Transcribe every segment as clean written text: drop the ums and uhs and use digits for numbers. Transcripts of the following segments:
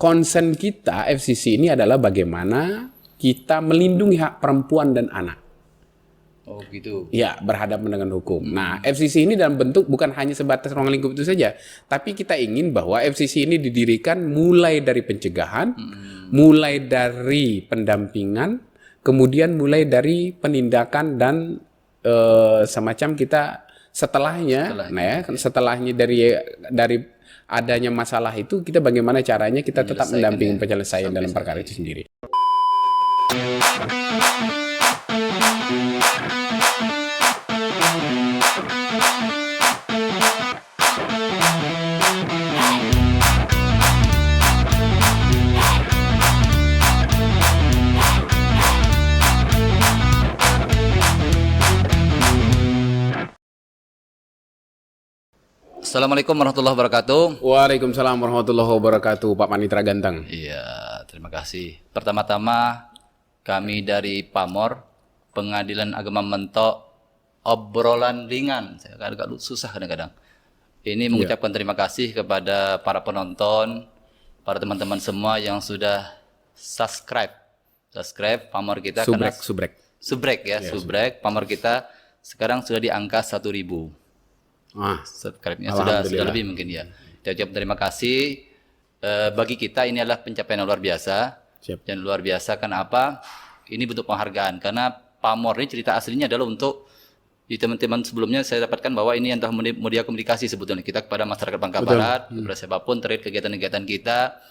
concern kita FCC ini adalah bagaimana kita melindungi hak perempuan dan anak. Oh gitu. Ya, berhadapan dengan hukum. Nah, FCC ini dalam bentuk bukan hanya sebatas ruang lingkup itu saja, tapi kita ingin bahwa FCC ini didirikan mulai dari pencegahan, mulai dari pendampingan, kemudian mulai dari penindakan dan semacam kita setelahnya. Nah ya, setelahnya dari adanya masalah itu kita bagaimana caranya kita tetap mendampingi penyelesaian dalam perkara itu sendiri. Assalamualaikum warahmatullahi wabarakatuh. Waalaikumsalam warahmatullahi wabarakatuh, Pak Panitra Ganteng. Iya, terima kasih. Pertama-tama kami dari Pamor, Pengadilan Agama Mentok, obrolan ringan. Saya agak susah kadang-kadang. Ini mengucapkan terima kasih kepada para penonton, para teman-teman semua yang sudah subscribe Pamor kita. Subrek Pamor kita sekarang sudah di angka 1.000. Subscribe-nya sudah lebih mungkin ya. Saya ucapkan terima kasih. Bagi kita ini adalah pencapaian yang luar biasa. Dan luar biasa kenapa? Ini bentuk penghargaan karena Pamor ini cerita aslinya adalah untuk di teman-teman sebelumnya saya dapatkan bahwa ini adalah media komunikasi sebetulnya kita kepada masyarakat Bangka Barat, kepada siapapun terkait kegiatan-kegiatan kita.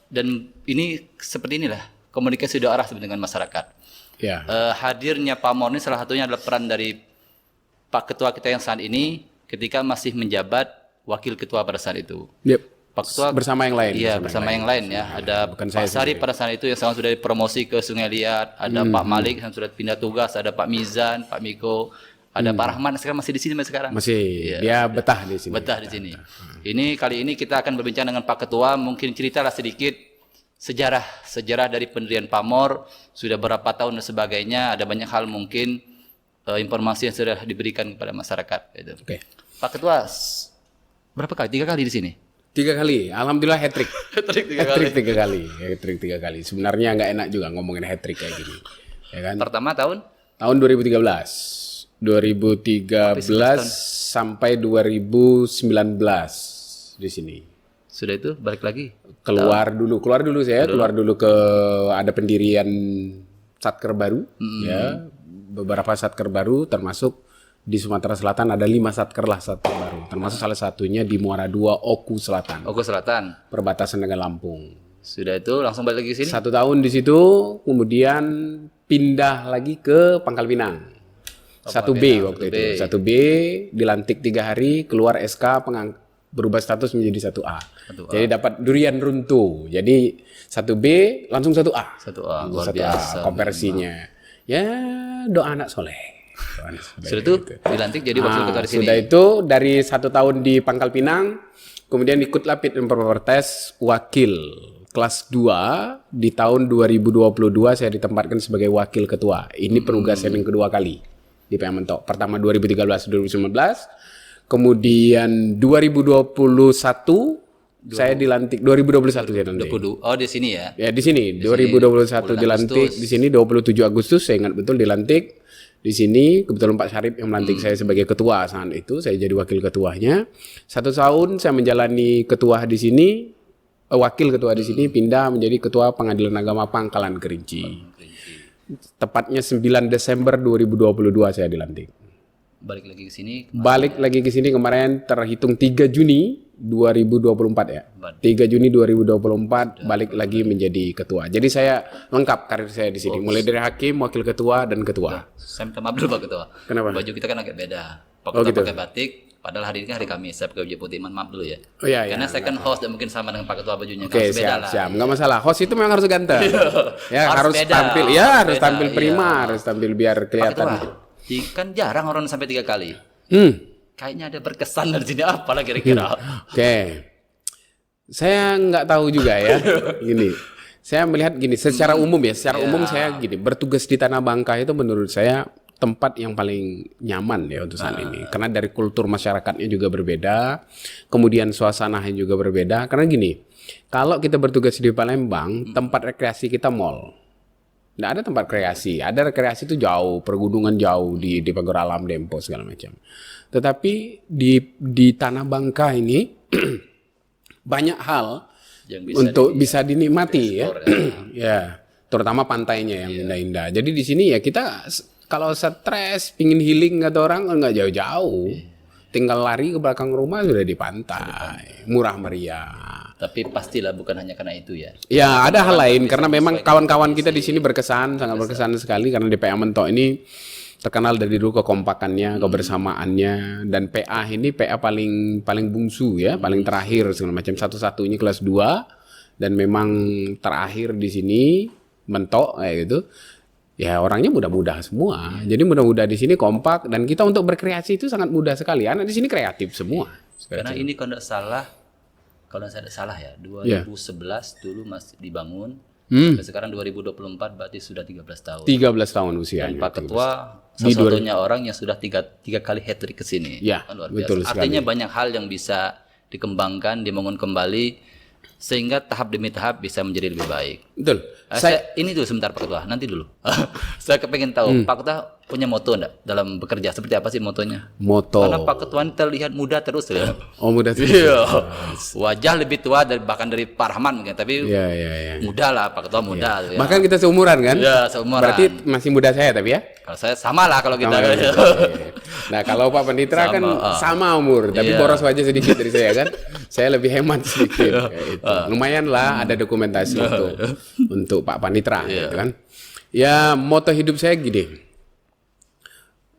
Dan ini seperti inilah komunikasi dua arah sebenarnya dengan masyarakat. Hadirnya Pamor ini salah satunya adalah peran dari Pak Ketua kita yang saat ini ketika masih menjabat Wakil Ketua pada saat itu. Pak Ketua bersama yang lain. Iya, bersama yang lain ya. Ada Pak Sari pada saat itu yang sekarang sudah dipromosi ke Sungai Liat, ada Pak Malik yang sudah pindah tugas, ada Pak Mizan, Pak Miko, ada Pak Rahman sekarang masih di sini sekarang. Masih. Dia betah di sini. Betah di sini. Ini kali ini kita akan berbincang dengan Pak Ketua, mungkin ceritalah sedikit sejarah dari pendirian Pamor, sudah berapa tahun dan sebagainya, ada banyak hal mungkin informasi yang sudah diberikan kepada masyarakat. Gitu. Pak Ketua, berapa kali? 3 kali di sini? 3 kali. Alhamdulillah hat-trick. Hat-trick 3 kali. Sebenarnya nggak enak juga ngomongin hat-trick kayak gini. Ya kan? Pertama tahun? Tahun 2013. 2013 sampai 2019 di sini. Sudah itu balik lagi? Keluar dulu ke ada pendirian Satker baru ya. Beberapa satker baru termasuk di Sumatera Selatan ada 5 satker baru termasuk salah satunya di Muara II Oku Selatan. Perbatasan dengan Lampung. Sudah itu langsung balik lagi ke sini? 1 tahun di situ kemudian pindah lagi ke Pangkal Pinang. 1B waktu itu. 1B dilantik 3 hari keluar SK berubah status menjadi 1A. Jadi dapat durian runtuh. Jadi 1B langsung 1A. 1A luar biasa. Konversinya. Ya, doa anak soleh. Sudah itu dilantik jadi wakil ketua di sini. Sudah itu dari 1 tahun di Pangkal Pinang, kemudian ikutlah fit and proper test wakil kelas 2 di tahun 2022 saya ditempatkan sebagai wakil ketua. Ini penugasan yang kedua kali di PM Mentok. Pertama 2013-2019, kemudian 2021 saya dilantik 2021 saya dilantik. Oh di sini ya? Ya di sini 2021 dilantik di sini 27 Agustus saya ingat betul dilantik di sini kebetulan Pak Syarif yang melantik saya sebagai ketua saat itu saya jadi wakil ketuanya 1 tahun saya menjalani ketua di sini wakil ketua di sini pindah menjadi ketua Pengadilan Agama Pangkalan Kerinci. Tepatnya 9 Desember 2022 saya dilantik. Balik lagi ke sini kemarin terhitung 3 Juni 2024 ya. 3 Juni 2024 balik lagi menjadi ketua. Jadi saya lengkap karir saya di sini. Mulai dari hakim, wakil ketua dan ketua. Saya minta maaf dulu Pak Ketua. Kenapa? Baju kita kan agak beda. Pak Ketua pakai batik, padahal hari ini kan hari Kamis. Saya pakai baju putih. Maaf dulu ya. Oh iya. Karena saya kan host dan mungkin sama dengan Pak Ketua bajunya. Oke, siap. Enggak masalah. Host itu memang harus ganteng. Ya, harus tampil. Ya, harus tampil prima, harus tampil biar kelihatan. Kan jarang orang sampai 3 kali. Kayaknya ada berkesan dari sini apalah kira-kira. Oke. Saya nggak tahu juga ya. Gini. Saya melihat gini secara umum ya, umum saya gini, bertugas di Tanah Bangka itu menurut saya tempat yang paling nyaman ya untuk saat ini. Karena dari kultur masyarakatnya juga berbeda, kemudian suasananya juga berbeda. Karena gini, kalau kita bertugas di Palembang, tempat rekreasi kita mall. Nggak ada tempat rekreasi. Ada rekreasi itu jauh, pergunungan jauh di Pagar Alam, Dempo segala macam. Tetapi di Tanah Bangka ini banyak hal yang bisa dinikmati ya. ya. Ya, terutama pantainya yang indah-indah. Jadi di sini ya kita kalau stres, pingin healing kata orang nggak jauh-jauh. Tinggal lari ke belakang rumah sudah di pantai. Murah meriah. Tapi pastilah bukan hanya karena itu ya. Ya, ada hal lain karena memang kawan-kawan kita di sini berkesan, sangat berkesan sekali karena DPA Mentok ini terkenal dari dulu kekompakannya, kebersamaannya, dan PA ini PA paling bungsu ya, paling terakhir segala macam, satu-satunya kelas 2 dan memang terakhir di sini Mentok kayak gitu. Ya orangnya muda-muda semua. Jadi muda-muda di sini kompak dan kita untuk berkreasi itu sangat mudah sekali. Anak di sini kreatif semua. Karena ini kalau saya tidak salah ya, 2011 dulu masih dibangun. Sekarang 2024 berarti sudah 13 tahun. 13 tahun usianya. Dan Pak Ketua satu-satunya orang yang sudah tiga kali hat-trick ke sini. Ya, Luar betul biasa. sekali. Artinya banyak hal yang bisa dikembangkan, dibangun kembali sehingga tahap demi tahap bisa menjadi lebih baik. Betul. Ini dulu sebentar Pak Ketua, nanti dulu. Saya kepengen tahu Pak Ketua punya moto enggak dalam bekerja? Seperti apa sih motonya? Moto. Karena Pak Ketua ini terlihat muda terus ya. Oh, muda terus. Iya. Wajah lebih tua bahkan dari Pak Rahman mungkin, tapi Iya. muda lah Pak Ketua muda. Ya. Bahkan kita seumuran kan? Iya, seumuran. Berarti masih muda saya tapi ya? Kalau saya sama lah kalau kita. Nah, kalau Pak Panitra kan sama umur, tapi boros wajah sedikit dari saya kan. Saya lebih hemat sedikit. Kayak itu. Lumayan lah ada dokumentasi untuk Pak Panitra gitu kan. Ya, moto hidup saya gini.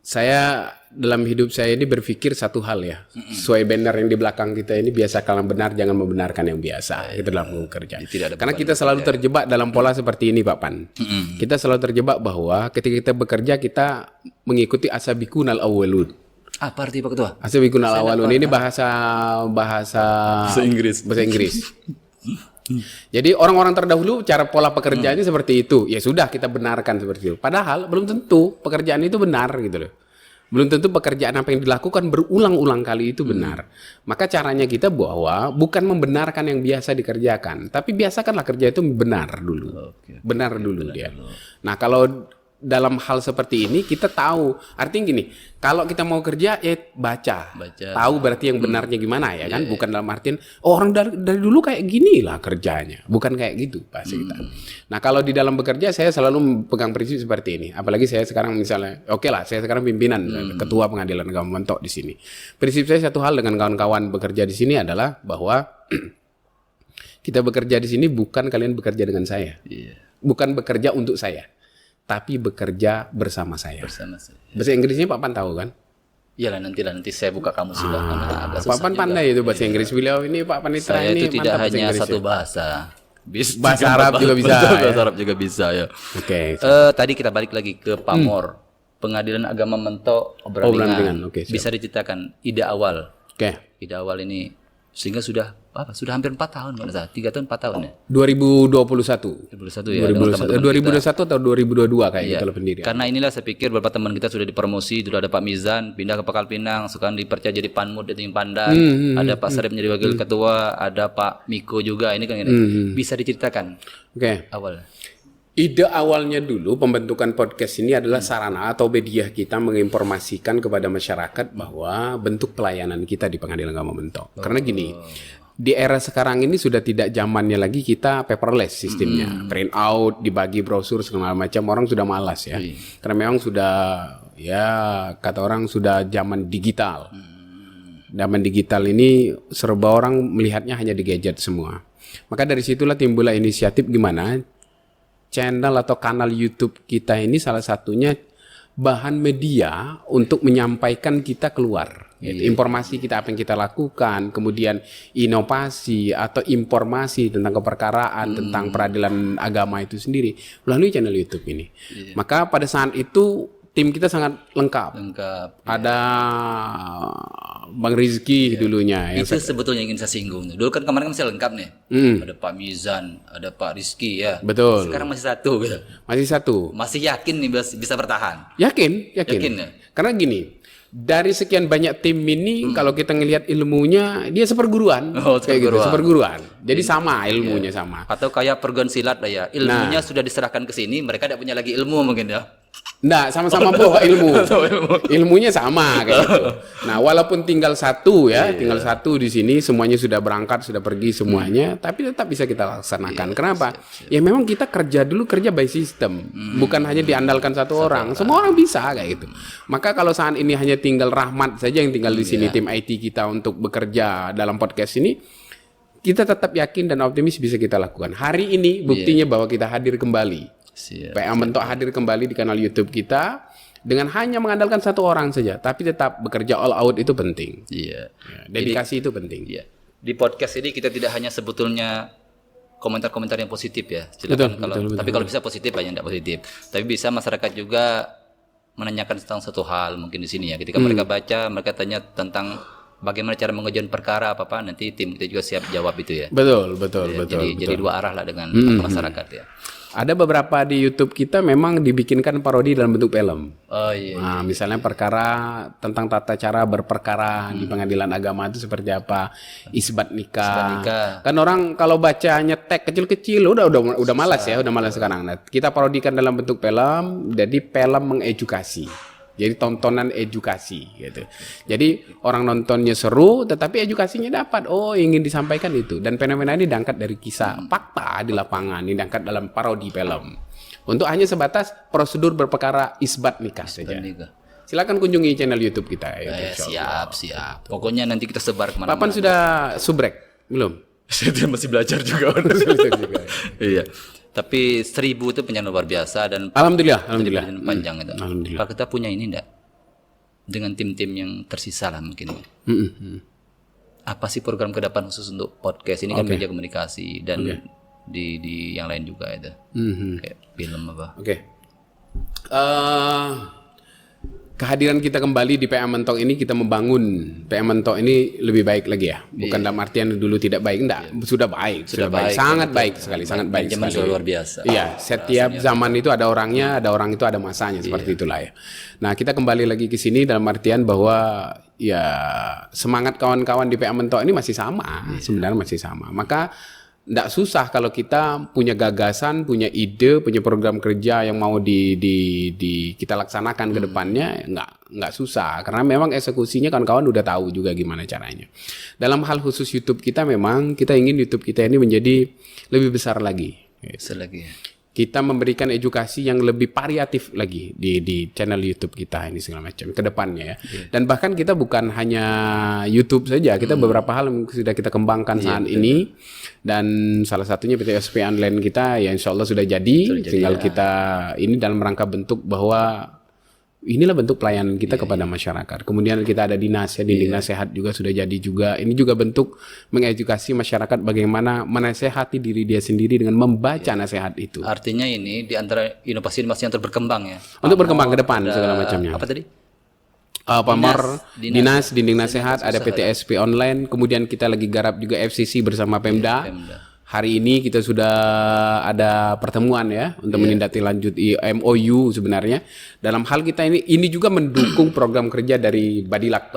Saya dalam hidup saya ini berpikir satu hal ya. Sesuai banner yang di belakang kita ini, biasakan yang benar, jangan membenarkan yang biasa. Itu dalam bekerja. Karena kita selalu terjebak dalam pola seperti ini Pak Pan. Kita selalu terjebak bahwa ketika kita bekerja kita mengikuti asabiqunal awwalun. Apa arti Pak Ketua? Asabiqunal awwalun ini bahasa Inggris. Bahasa Inggris. Jadi orang-orang terdahulu cara pola pekerjaannya seperti itu. Ya sudah kita benarkan seperti itu. Padahal belum tentu pekerjaan itu benar gitu loh. Belum tentu pekerjaan apa yang dilakukan berulang-ulang kali itu benar. Maka caranya kita bahwa bukan membenarkan yang biasa dikerjakan, tapi biasakanlah kerja itu benar dulu. Benar dulu dia. Nah, kalau dalam hal seperti ini kita tahu, artinya gini, kalau kita mau kerja ya baca. Tahu berarti yang benarnya gimana ya kan, bukan dalam artian orang dari dulu kayak gini lah kerjanya, bukan kayak gitu bahasa kita. Nah, kalau di dalam bekerja saya selalu pegang prinsip seperti ini, apalagi saya sekarang misalnya saya sekarang pimpinan ketua Pengadilan Agama Mentok di sini. Prinsip saya satu hal dengan kawan-kawan bekerja di sini adalah bahwa kita bekerja di sini bukan kalian bekerja dengan saya. Bukan bekerja untuk saya, tapi bekerja bersama saya. Bahasa Inggrisnya Pak Pan tahu kan? Iyalah nanti saya buka kamus sudah. Pak Pan pandai itu bahasa Inggris. Beliau ini Pak Panitra saya ini itu tidak hanya Inggris satu ya. bahasa. Bahasa Arab juga bisa. Bahasa Arab juga bisa ya. Oke. Tadi kita balik lagi ke Pamor, Pengadilan Agama Mentok Obrolan. Bisa diceritakan ide awal. Ide awal ini sehingga sudah hampir 4 tahun kalau salah, 3 tahun 4 tahun ya. 2021 ya. 2021 atau 2022 kayak gitu pendirian. Karena inilah saya pikir beberapa teman kita sudah dipromosi, dulu ada Pak Mizan pindah ke Pangkal Pinang, sekarang dipercaya jadi Panmud di Tanjung Pandan, ada Pak Sarip menjadi wakil ketua, ada Pak Miko juga, ini kan bisa diceritakan. Awal. Ide awalnya dulu pembentukan podcast ini adalah sarana atau media kita menginformasikan kepada masyarakat bahwa bentuk pelayanan kita di Pengadilan Agama Mentok. Karena gini, di era sekarang ini sudah tidak zamannya lagi kita paperless sistemnya. Print out, dibagi brosur segala macam, orang sudah malas ya. Karena memang sudah kata orang sudah zaman digital. Zaman digital ini serba orang melihatnya hanya di gadget semua. Maka dari situlah timbullah inisiatif gimana channel atau kanal YouTube kita ini salah satunya bahan media untuk menyampaikan kita keluar. Informasi kita apa yang kita lakukan, kemudian inovasi atau informasi tentang keperkaraan, tentang peradilan agama itu sendiri melalui channel YouTube ini. Maka pada saat itu tim kita sangat lengkap. Ada Bang Rizky dulunya. Itu sebetulnya ingin saya singgung. Dulu kan kemarin masih lengkap nih. Ada Pak Mizan, ada Pak Rizky ya. Betul. Sekarang masih satu gitu. Masih satu. Masih yakin nih bisa bertahan? Yakin. Yakin ya? Karena gini, dari sekian banyak tim ini kalau kita ngelihat ilmunya dia seperguruan. Kayak gitu, seperguruan. Jadi sama ilmunya sama. Atau kayak perguruan silat lah ya. Ilmunya sudah diserahkan ke sini, mereka tidak punya lagi ilmu mungkin ya. Nggak, sama-sama bawa ilmu. Ilmunya sama kayak gitu. Nah, walaupun tinggal satu ya, tinggal satu di sini, semuanya sudah berangkat, sudah pergi semuanya, tapi tetap bisa kita laksanakan. Kenapa? Ya memang kita kerja by system, bukan hanya diandalkan satu orang. Semua orang bisa kayak gitu. Maka kalau saat ini hanya tinggal Rahmat saja yang tinggal di sini, tim IT kita untuk bekerja dalam podcast ini, kita tetap yakin dan optimis bisa kita lakukan. Hari ini buktinya bahwa kita hadir kembali. PA Mentok hadir kembali di kanal YouTube kita dengan hanya mengandalkan satu orang saja, tapi tetap bekerja all out itu penting. Dedikasi itu penting. Di podcast ini kita tidak hanya sebetulnya komentar-komentar yang positif ya. Silakan tapi kalau bisa positif aja, tidak positif. Tapi bisa masyarakat juga menanyakan tentang satu hal mungkin di sini ya. Ketika mereka baca, mereka tanya tentang bagaimana cara mengajukan perkara apa nanti tim kita juga siap jawab itu ya. Betul. Jadi dua arah lah dengan masyarakat ya. Ada beberapa di YouTube kita memang dibikinkan parodi dalam bentuk film. Nah, misalnya perkara tentang tata cara berperkara di pengadilan agama itu seperti apa, isbat nikah. Kan orang kalau bacanya teks kecil-kecil udah malas ya, udah malas sekarang. Nah, kita parodikan dalam bentuk film, jadi film mengedukasi. Jadi tontonan edukasi gitu. Jadi orang nontonnya seru tetapi edukasinya dapat. Oh, ingin disampaikan itu. Dan fenomena ini diangkat dari kisah fakta di lapangan, ini diangkat dalam parodi film. Untuk hanya sebatas prosedur berperkara isbat nikah saja. Silakan kunjungi channel YouTube kita ya. Siap. Pokoknya nanti kita sebar kemana-mana. Papan sudah subrek? Belum? Saya masih belajar juga. Iya. Tapi 1000 itu penyanyi luar biasa dan alhamdulillah panjang itu. Pak kita punya ini enggak? Dengan tim-tim yang tersisa lah mungkin. Apa sih program ke depan khusus untuk podcast ini kan media komunikasi dan di yang lain juga itu. Kayak film apa? Kehadiran kita kembali di PA Mentok ini kita membangun PA Mentok ini lebih baik lagi ya. Bukan dalam artian dulu tidak baik, enggak. Sudah baik. Sangat baik sekali. Luar biasa. Iya, setiap zaman itu ada orangnya, ada orang itu ada masanya seperti itulah ya. Nah, kita kembali lagi ke sini dalam artian bahwa ya semangat kawan-kawan di PA Mentok ini masih sama, sebenarnya masih sama. Maka nggak susah kalau kita punya gagasan, punya ide, punya program kerja yang mau kita laksanakan ke depannya, nggak susah. Karena memang eksekusinya kawan-kawan udah tahu juga gimana caranya. Dalam hal khusus YouTube kita memang kita ingin YouTube kita ini menjadi lebih besar lagi. Kita memberikan edukasi yang lebih variatif lagi di channel YouTube kita ini segala macam ke depannya ya. Dan bahkan kita bukan hanya YouTube saja, kita beberapa hal yang sudah kita kembangkan saat ini. Dan salah satunya PTSP online kita ya insya Allah sudah jadi. Tinggal kita ini dalam rangka bentuk bahwa inilah bentuk pelayanan kita kepada masyarakat. Kemudian kita ada dinas ya, dinding nasihat juga sudah jadi juga. Ini juga bentuk mengedukasi masyarakat bagaimana menasehati diri dia sendiri dengan membaca nasihat itu. Artinya ini di antara inovasi-inovasi yang terus berkembang ya. Untuk berkembang ke depan segala macamnya. Apa tadi? Dinas, dinding nasihat, ada PTSP online. Kemudian kita lagi garap juga FCC bersama Pemda. Hari ini kita sudah ada pertemuan ya untuk menindaklanjuti MOU sebenarnya. Dalam hal kita ini juga mendukung program kerja dari Badilak.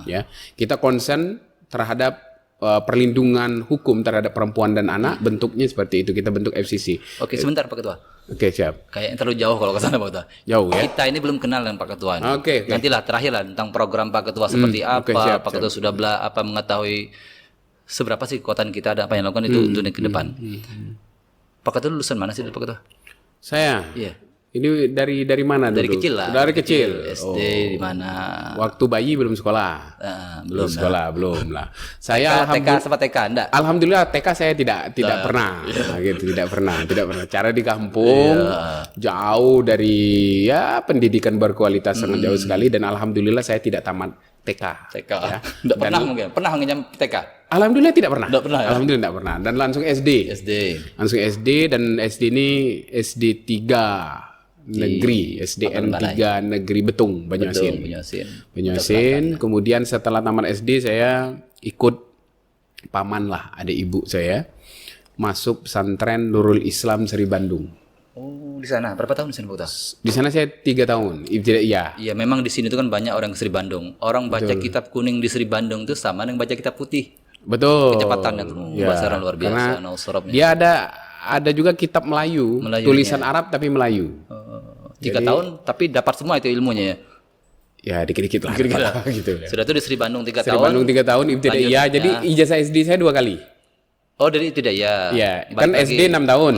Ya, kita concern terhadap perlindungan hukum terhadap perempuan dan anak. Bentuknya seperti itu. Kita bentuk FCC. Oke, sebentar Pak Ketua. Oke, siap. Kayaknya terlalu jauh kalau ke sana Pak Ketua. Jauh ya. Kita ini belum kenal dengan Pak Ketua. Oke. Nantilah terakhir lah tentang program Pak Ketua seperti apa. Pak Ketua sudah mengetahui seberapa sih kekuatan kita, ada apa yang lakukan itu untuk ke depan. Pak Ketua lulusan mana sih Pak Ketua? Saya? Iya. Ini dari mana dulu? Dari kecil lah. Dari kecil. SD di mana? Waktu bayi belum sekolah. Belum lah. Saya TK enggak? Alhamdulillah TK saya tidak pernah. Gitu, tidak pernah. Cara di kampung jauh dari ya pendidikan berkualitas sangat jauh sekali dan alhamdulillah saya tidak tamat TK. Ya. Pernah ngenyam TK? Alhamdulillah tidak pernah. Alhamdulillah tidak pernah. Dan langsung SD. Langsung SD dan SD ini SD 3 negeri, SDN 3 Negeri Betung, Banyuasin. Banyuasin. Kemudian setelah tamat SD saya ikut paman lah, ada ibu saya, masuk pesantren Nurul Islam Seri Bandung. Oh, di sana berapa tahun di sana, Pak? Di sana saya 3 tahun, ibtidaiyah. Iya, memang di sini tuh kan banyak orang Seri Bandung. Orang baca kitab kuning di Seri Bandung itu sama dengan baca kitab putih. Betul. Kecepatannya tuh bahasa orang luar biasa, Karena dia ada juga kitab Melayu tulisan Arab tapi Melayu. 3 tahun tapi dapat semua itu ilmunya ya. Ya dikit-dikit lah. Gitu. Sudah tuh di Seri Bandung 3 Seri tahun. Bandung 3 tahun ibtidaiyah. Jadi ijazah SD saya 2 kali. Oh, dari ibtidaiyah. Iya, kan SD 6 tahun.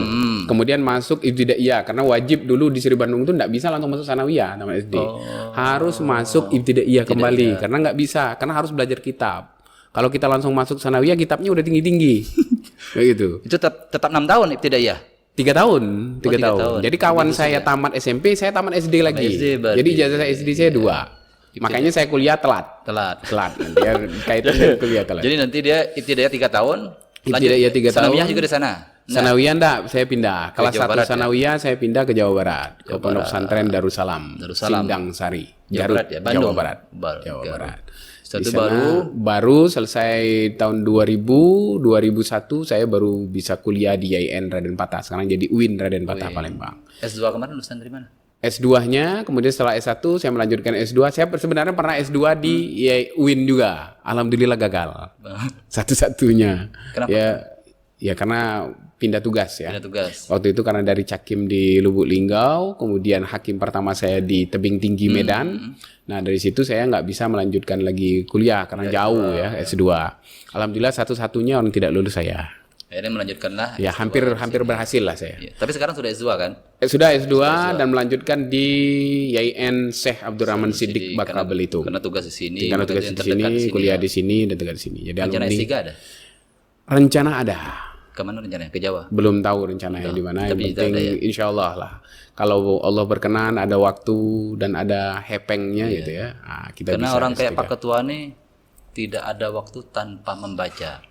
Kemudian masuk ibtidaiyah karena wajib dulu di Seri Bandung itu enggak bisa langsung masuk sanawiyah sama SD. Harus masuk ibtidaiyah kembali karena enggak bisa, karena harus belajar kitab. Kalau kita langsung masuk sanawiyah kitabnya udah tinggi-tinggi. Kayak gitu. Itu tetap 6 tahun ibtidaiyah. 3 tahun. Jadi kawan saya tamat SMP, saya tamat SD lagi. Jadi ijazah SD saya 2. Makanya saya kuliah telat. Nanti ya kaitannya kuliah telat. Jadi nanti dia ibtidaiyah 3 tahun. Ibtidaiyah 3 tahun. Sanawiyah juga di sana. Sanawiyah enggak, saya pindah. Kelas 1 Sanawiyah saya pindah ke Jawa Barat, ke Pondok Pesantren Darussalam, Sindang Sari, Jawa Barat ya, Bandung. Jawa Barat. Setelah baru selesai tahun 2001 saya baru bisa kuliah di IAIN Raden Patah. Sekarang jadi UIN Raden Patah Palembang. S2 kemarin lulusan dari mana? S2-nya, kemudian setelah S1 saya melanjutkan S2. Saya sebenarnya pernah S2 di UIN juga. Alhamdulillah gagal. Satu-satunya. Kenapa? Ya karena pindah tugas ya. Pindah tugas. Waktu itu karena dari Cakim di Lubuk Linggau, kemudian hakim pertama saya di Tebing Tinggi Medan. Nah dari situ saya nggak bisa melanjutkan lagi kuliah karena jauh ya S2. Alhamdulillah satu-satunya orang tidak lulus saya. Akhirnya melanjutkanlah. Ya hampir berhasil lah saya. Ya, tapi sekarang sudah S2 kan? Sudah S2 dan melanjutkan di YIN Syekh Abdurrahman Siddiq Bakrabel itu. Karena tugas di sini. Karena tugas di sini, kuliah di sini dan tugas di sini. Jadi rencana alumni. S3 ada? Rencana ada. Kemana rencananya? Ke Jawa? Belum tahu rencananya di mana. Yang penting insya Allah lah. Kalau Allah berkenan ada waktu dan ada hepengnya gitu ya. Nah, kita karena bisa orang kayak Pak Ketua nih tidak ada waktu tanpa membaca.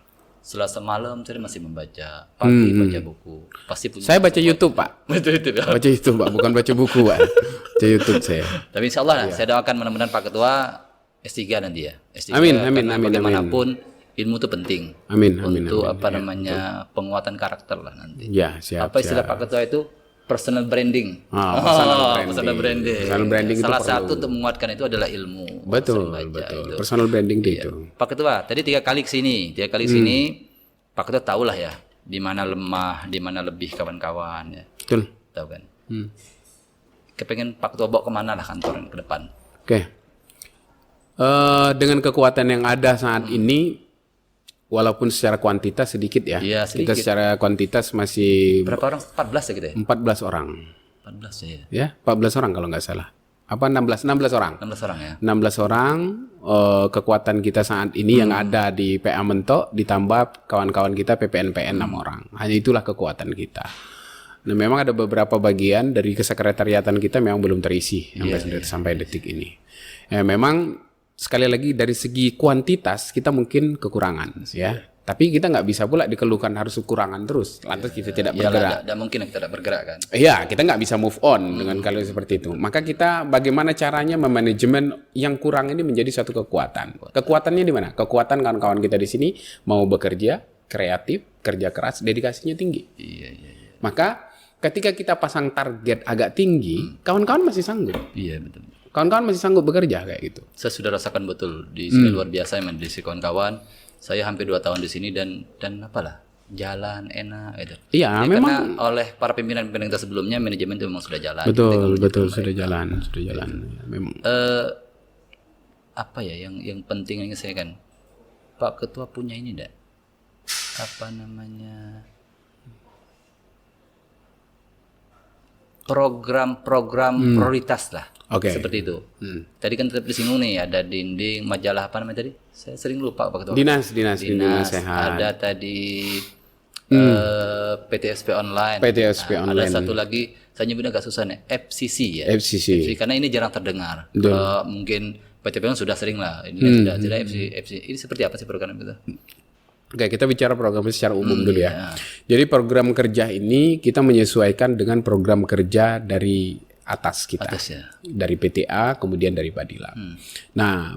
Selasa malam saya masih membaca, pagi baca buku. Pasti punya. Saya baca YouTube, Pak. Baca YouTube ya. Baca YouTube, Pak, bukan baca buku, Pak. Baca YouTube saya. Tapi insya Allah saya doakan mudah-mudahan Pak Ketua S3 nanti ya. S3, amin. Bagaimanapun ilmu itu penting. Amin. Untuk namanya penguatan karakter lah nanti. Ya, siap. Apa istilah Pak Ketua itu? Personal branding. Personal branding. Salah satu untuk menguatkan itu adalah ilmu. Betul. Personal branding itu. Pak Ketua, tadi 3 kali kesini. Pak Ketua tahu lah ya, di mana lemah, di mana lebih kawan-kawan ya. Betul. Tahu kan? Kepengen Pak Ketua bawa kemana lah kantor ke depan? Oke. Dengan kekuatan yang ada saat ini, walaupun secara kuantitas sedikit ya. Iya, sedikit. Kita secara kuantitas masih berapa orang? 14 ya gitu ya? 14 orang. 14 ya. Ya, 14 orang kalau nggak salah. Apa 16 orang. 16 orang ya. 16 orang kekuatan kita saat ini yang ada di PA Mentok ditambah kawan-kawan kita PPNPN 6 orang. Hanya itulah kekuatan kita. Nah, memang ada beberapa bagian dari kesekretariatan kita memang belum terisi sampai detik ini. Memang sekali lagi dari segi kuantitas kita mungkin kekurangan ya. Tapi kita nggak bisa pula dikeluhkan harus kekurangan terus. Lantas kita tidak bergerak. Tidak mungkin kita tidak bergerak kan. Iya, kita nggak bisa move on dengan kalau seperti itu. Maka kita bagaimana caranya memanajemen yang kurang ini menjadi satu kekuatan. Kekuatannya di mana? Kekuatan kawan-kawan kita di sini mau bekerja, kreatif, kerja keras, dedikasinya tinggi. Iya. Maka ketika kita pasang target agak tinggi, kawan-kawan masih sanggup. Iya, betul. Kawan-kawan masih sanggup bekerja kayak gitu. Saya sudah rasakan betul di sini luar biasa memang di sini kawan-kawan. Saya hampir 2 tahun di sini dan apalah jalan enak gitu. Iya, memang karena oleh para pimpinan kita sebelumnya manajemen itu memang sudah jalan. Betul sudah jalan. Memang. Apa ya yang penting ini saya kan Pak Ketua punya ini enggak? Apa namanya? Program-program prioritas lah. Seperti itu. Tadi kan tetap disinggung nih ada dinding majalah apa namanya tadi? Saya sering lupa Pak Ketua. Dinas sehat. Ada tadi PTSP online. Online. Ada satu lagi saya nyebutnya agak susah nih, FCC ya. FCC karena ini jarang terdengar. Mungkin PTP sudah sering lah. Ini kan sudah FCC. Ini seperti apa sih program itu? Oke, kita bicara program secara umum dulu ya. Jadi program kerja ini kita menyesuaikan dengan program kerja dari atas kita. Atas ya. Dari PTA kemudian dari Badilak. Nah,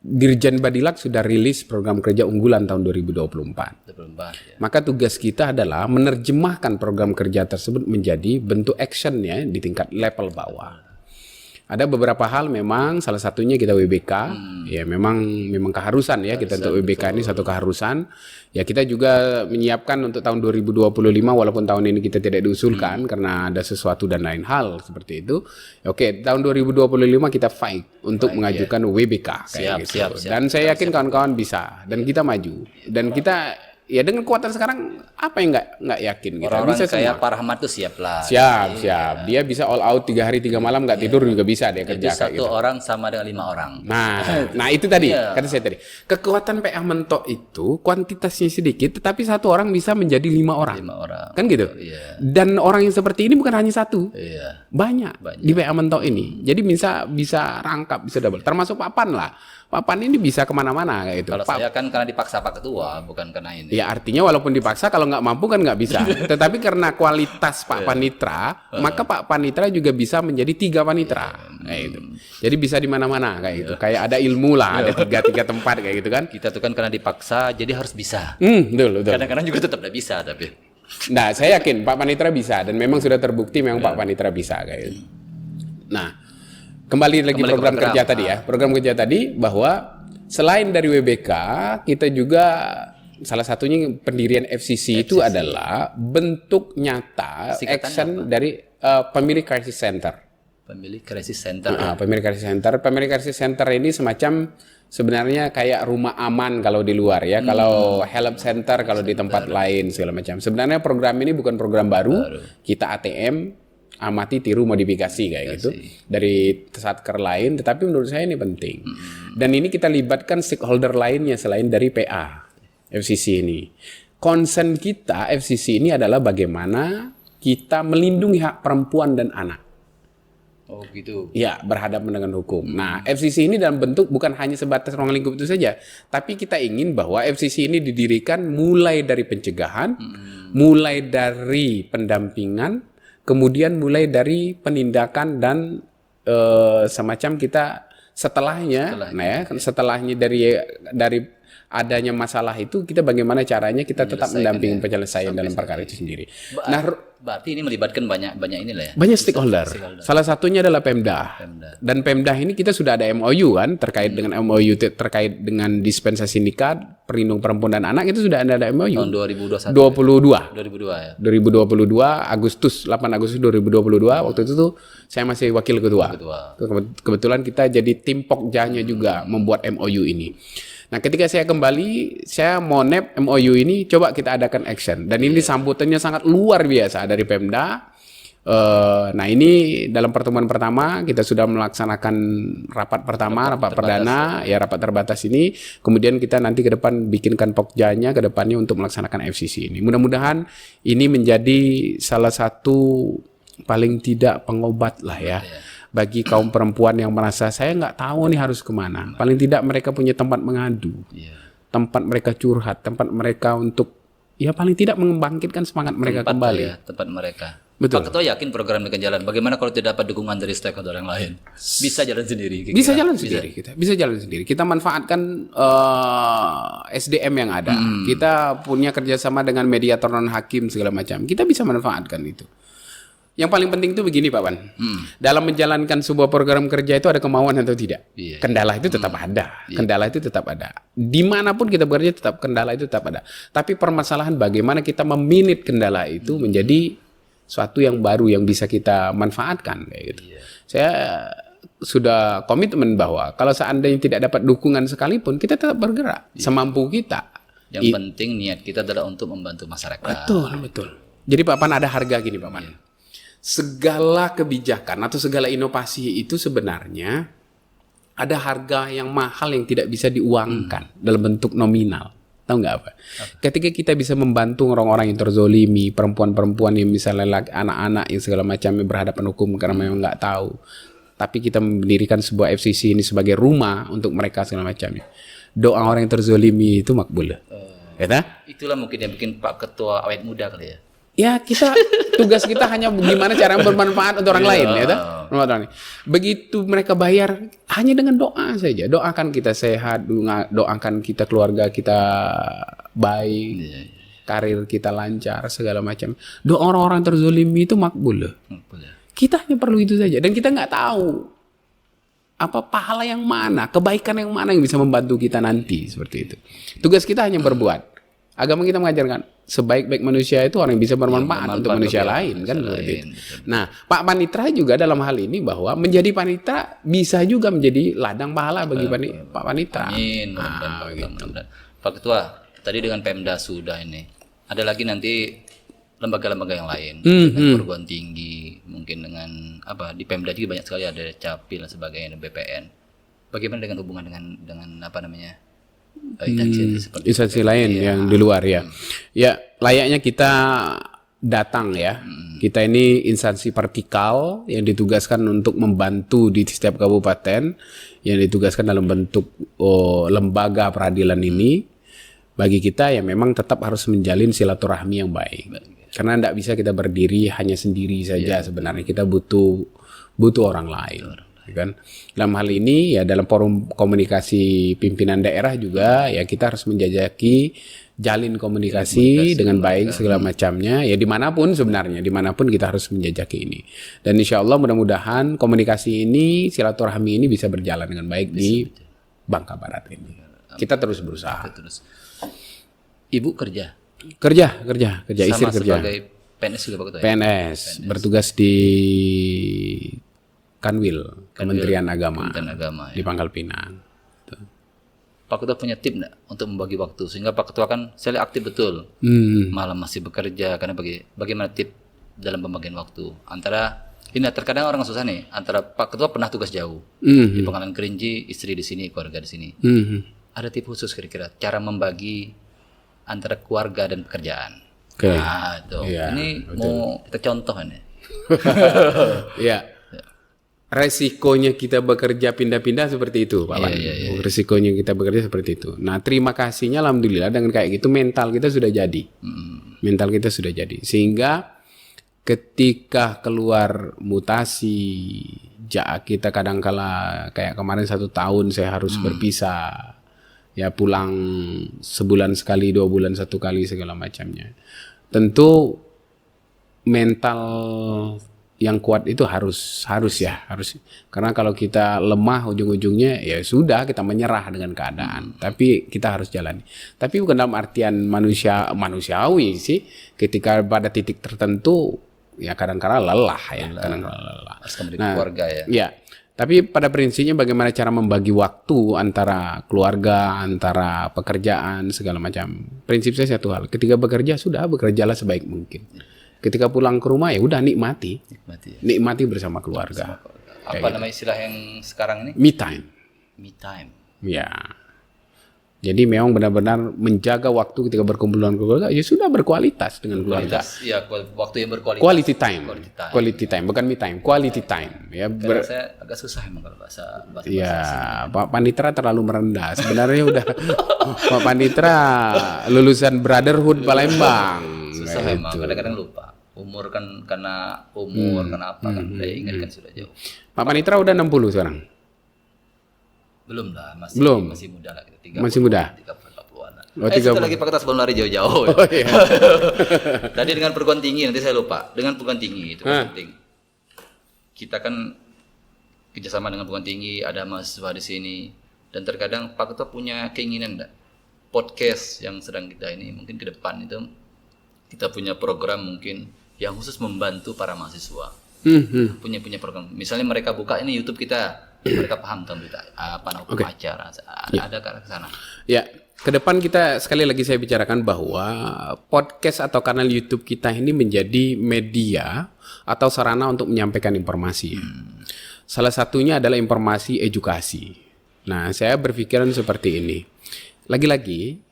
Dirjen Badilak sudah rilis program kerja unggulan tahun 2024. 24 ya. Maka tugas kita adalah menerjemahkan program kerja tersebut menjadi bentuk actionnya di tingkat level bawah. Ada beberapa hal memang, salah satunya kita WBK, ya memang keharusan ya kita untuk WBK ini satu keharusan. Ya kita juga menyiapkan untuk tahun 2025 walaupun tahun ini kita tidak diusulkan karena ada sesuatu dan lain hal seperti itu. Oke, tahun 2025 kita fight untuk mengajukan WBK kayak gitu. Siap. Dan saya yakin kawan-kawan bisa dan kita maju dan kita ya dengan kekuatan sekarang apa yang nggak yakin kita Orang-orang bisa kayak semua. Pak Rahmat tuh siap lah. Siap. Dia bisa all out 3 hari 3 malam nggak tidur juga bisa dia Itu kerja kayak satu gitu. orang sama dengan 5 orang. Nah itu tadi Iya. kata saya tadi kekuatan PA Mentok itu kuantitasnya sedikit tetapi satu orang bisa menjadi 5 orang 5 orang. kan gitu. Iya. Dan orang yang seperti ini bukan hanya satu, Iya. banyak di PA Mentok ini. Jadi bisa rangkap, bisa double. Termasuk Pak Pan lah. Pak Pan ini bisa kemana-mana kayak gitu. Kalau Pak, saya kan karena dipaksa Pak Ketua, bukan karena ini. ya artinya walaupun dipaksa kalau nggak mampu kan nggak bisa. Tetapi karena kualitas Pak Panitra, maka Pak Panitra juga bisa menjadi 3 panitra kayak gitu. Jadi bisa di mana-mana kayak gitu. Kayak ada ilmu lah, ada tiga tempat kayak gitu kan. Kita tuh kan karena dipaksa, jadi harus bisa. Betul. Kadang-kadang juga tetap tidak bisa, tapi. Nah, saya yakin Pak Panitra bisa dan memang sudah terbukti memang Pak Panitra bisa kayak gitu. Nah, kembali lagi Kembali ke program program. kerja tadi ya. Program kerja tadi bahwa selain dari WBK, kita juga salah satunya pendirian FCC itu adalah bentuk nyata Singkatannya action dari pemilik crisis center. Pemilik crisis center. Pemilik crisis center. Pemilik crisis center ini semacam sebenarnya kayak rumah aman kalau di luar ya. Kalau help center kalau di tempat lain segala macam. Sebenarnya program ini bukan program baru. Kita ATM amati, tiru, modifikasi kayak gitu dari satker lain. Tetapi menurut saya ini penting. Dan ini kita libatkan stakeholder lainnya selain dari PA FCC ini. Concern kita FCC ini adalah bagaimana kita melindungi hak perempuan dan anak. Oh gitu. Ya, berhadapan dengan hukum. Nah, FCC ini dalam bentuk bukan hanya sebatas ruang lingkup itu saja, tapi kita ingin bahwa FCC ini didirikan mulai dari pencegahan, mulai dari pendampingan, kemudian mulai dari penindakan dan semacam kita setelahnya. Nah ya, setelahnya dari adanya masalah itu kita bagaimana caranya kita tetap mendampingi penyelesaian dalam perkara itu sendiri. Nah, Berarti ini melibatkan banyak inilah ya. banyak stakeholder. Salah satunya adalah Pemda. Dan Pemda ini kita sudah ada MOU kan terkait dengan MOU terkait dengan dispensasi nikah, perlindungan perempuan dan anak itu sudah ada MOU. Tahun 2021. 2022. 2002 ya. 2022 Agustus 8 Agustus 2022 waktu itu tuh saya masih wakil ketua. Kebetulan kita jadi tim Pokjanya juga membuat MOU ini. Nah, ketika saya kembali, saya mau nep MOU ini, coba kita adakan action. Dan ini sambutannya sangat luar biasa dari Pemda. Nah, ini dalam pertemuan pertama kita sudah melaksanakan rapat pertama, rapat perdana, ya rapat terbatas ini. Kemudian kita nanti ke depan bikinkan Pokjanya ke depannya untuk melaksanakan FCC ini. Mudah-mudahan ini menjadi salah satu paling tidak pengobat lah ya. Bagi kaum perempuan yang merasa saya nggak tahu nih harus kemana. Paling tidak mereka punya tempat mengadu, tempat mereka curhat, tempat mereka untuk ya paling tidak membangkitkan semangat mereka kembali. Ya, tempat mereka. Betul. Pak Ketua yakin program ini akan jalan. Bagaimana kalau tidak dapat dukungan dari stakeholder yang lain? Bisa jalan sendiri. Bisa jalan sendiri kita. Bisa jalan sendiri. Kita manfaatkan SDM yang ada. Kita punya kerjasama dengan mediator non hakim segala macam. Kita bisa manfaatkan itu. Yang paling penting itu begini Pak Wan. Dalam menjalankan sebuah program kerja itu ada kemauan atau tidak. Kendala itu tetap ada. Kendala itu tetap ada. Dimanapun kita bekerja tetap kendala itu tetap ada. Tapi permasalahan bagaimana kita meminit kendala itu menjadi suatu yang baru yang bisa kita manfaatkan kayak gitu. Saya sudah komitmen bahwa kalau seandainya tidak dapat dukungan sekalipun kita tetap bergerak semampu kita. Yang penting niat kita adalah untuk membantu masyarakat. Betul. Jadi Pak Pan ada harga gini Pak Pan. Segala kebijakan atau segala inovasi itu sebenarnya ada harga yang mahal yang tidak bisa diuangkan dalam bentuk nominal. Tahu nggak apa? Ketika kita bisa membantu orang-orang yang terzolimi, perempuan-perempuan yang misalnya anak-anak yang segala macamnya berhadapan hukum karena memang nggak tahu. Tapi kita mendirikan sebuah FCC ini sebagai rumah untuk mereka segala macamnya. Doa orang yang terzolimi itu makbul. Itulah mungkin yang bikin Pak Ketua awet muda kali ya. Ya tugas kita hanya gimana cara bermanfaat untuk orang lain, ya toh? Begitu mereka bayar hanya dengan doa saja. Doakan kita sehat, doakan kita keluarga kita baik, karir kita lancar, segala macam. Doa orang-orang terzolimi itu makbul. Kita hanya perlu itu saja, dan kita nggak tahu apa pahala yang mana, kebaikan yang mana yang bisa membantu kita nanti, seperti itu. Tugas kita hanya berbuat. Agama kita mengajarkan sebaik-baik manusia itu orang yang bisa bermanfaat untuk manusia lain, kan seperti itu. Nah, Pak Panitra juga dalam hal ini bahwa menjadi panitra bisa juga menjadi ladang pahala bagi Pak Panitra. Amin. Mudah-mudahan. Pak Ketua, tadi dengan Pemda sudah ini. Ada lagi nanti lembaga-lembaga yang lain, dengan perguruan tinggi, mungkin dengan apa di Pemda juga banyak sekali, ada Capil dan sebagainya, dan BPN. Bagaimana dengan hubungan dengan apa namanya? Instansi lain yang di luar ya. Ya, layaknya kita datang ya. Kita ini instansi vertikal yang ditugaskan untuk membantu di setiap kabupaten, yang ditugaskan dalam bentuk lembaga peradilan ini. Bagi kita ya memang tetap harus menjalin silaturahmi yang baik. Karena tidak bisa kita berdiri hanya sendiri saja, sebenarnya kita butuh orang lain. Kan dalam hal ini ya, dalam forum komunikasi pimpinan daerah juga ya, kita harus menjajaki jalin komunikasi dengan baik segala macamnya ya, dimanapun sebenarnya, dimanapun kita harus menjajaki ini. Dan insya Allah mudah-mudahan komunikasi ini, silaturahmi ini bisa berjalan dengan baik di Bangka Barat ini. Kita terus berusaha. Ibu kerja istri kerja sebagai PNS juga Pak Ketua, PNS bertugas di Kanwil, Kementerian Agama di Pangkal Pinang. Pak Ketua punya tip nggak untuk membagi waktu, sehingga Pak Ketua kan saya lihat aktif betul, malam masih bekerja, karena bagaimana tip dalam pembagian waktu antara ini, terkadang orang susah nih, antara Pak Ketua pernah tugas jauh di Pangkalan Kerinci, istri di sini, keluarga di sini. Ada tip khusus kira-kira cara membagi antara keluarga dan pekerjaan? Nah, itu ini betul. Mau kita contoh nih. Ya. Resikonya kita bekerja pindah-pindah seperti itu, Pak Wan. Resikonya kita bekerja seperti itu. Nah, terima kasihnya alhamdulillah dengan kayak gitu mental kita sudah jadi. Mental kita sudah jadi. Sehingga ketika keluar mutasi, kita kadangkala kayak kemarin 1 tahun saya harus berpisah. Ya pulang sebulan sekali, 2 bulan 1 kali segala macamnya. Tentu mental yang kuat itu harus karena kalau kita lemah ujung-ujungnya ya sudah, kita menyerah dengan keadaan. Tapi kita harus jalani. Tapi bukan dalam artian manusiawi sih, ketika pada titik tertentu ya kadang-kala lelah ya, kadang-kala lelah. Harus kembali ke keluarga ya. Ya, tapi pada prinsipnya bagaimana cara membagi waktu antara keluarga, antara pekerjaan segala macam. Prinsip saya satu hal, ketika bekerja sudah bekerjalah sebaik mungkin. Ketika pulang ke rumah ya udah nikmati bersama keluarga. Apa nama istilah yang sekarang ini? Me time. Ya. Jadi memang benar-benar menjaga waktu ketika berkumpul dengan keluarga, ya sudah berkualitas dengan keluarga. Iya, waktu yang berkualitas. Quality time, bukan me time, quality time. Ya, saya agak susah emang kalau bahasa ya, Pak Panitra terlalu merendah. Sebenarnya udah Pak Panitra lulusan Brotherhood Palembang. Susah memang, kadang-kadang lupa. Umur kan karena karena apa kan, saya ingat kan sudah jauh. Pak Panitra udah 60 sekarang? Belum lah, masih muda lah kita. 30, masih muda. 30-an. Oh, lagi Pak Ketua sebelum lari jauh-jauh. Oh, iya. Tadi dengan perguruan tinggi, nanti saya lupa. Dengan perguruan tinggi itu penting. Kita kan kerjasama dengan perguruan tinggi, ada mahasiswa di sini, dan terkadang Pak Ketua punya keinginan enggak? Podcast yang sedang kita ini mungkin ke depan itu kita punya program mungkin yang khusus membantu para mahasiswa. Punya program. Misalnya mereka buka ini YouTube kita, mereka paham tentang berita apa hukum acara. Ada ke arah ke sana. Ya, ke depan kita sekali lagi saya bicarakan bahwa podcast atau kanal YouTube kita ini menjadi media atau sarana untuk menyampaikan informasi. Salah satunya adalah informasi edukasi. Nah, saya berpikiran seperti ini. Lagi-lagi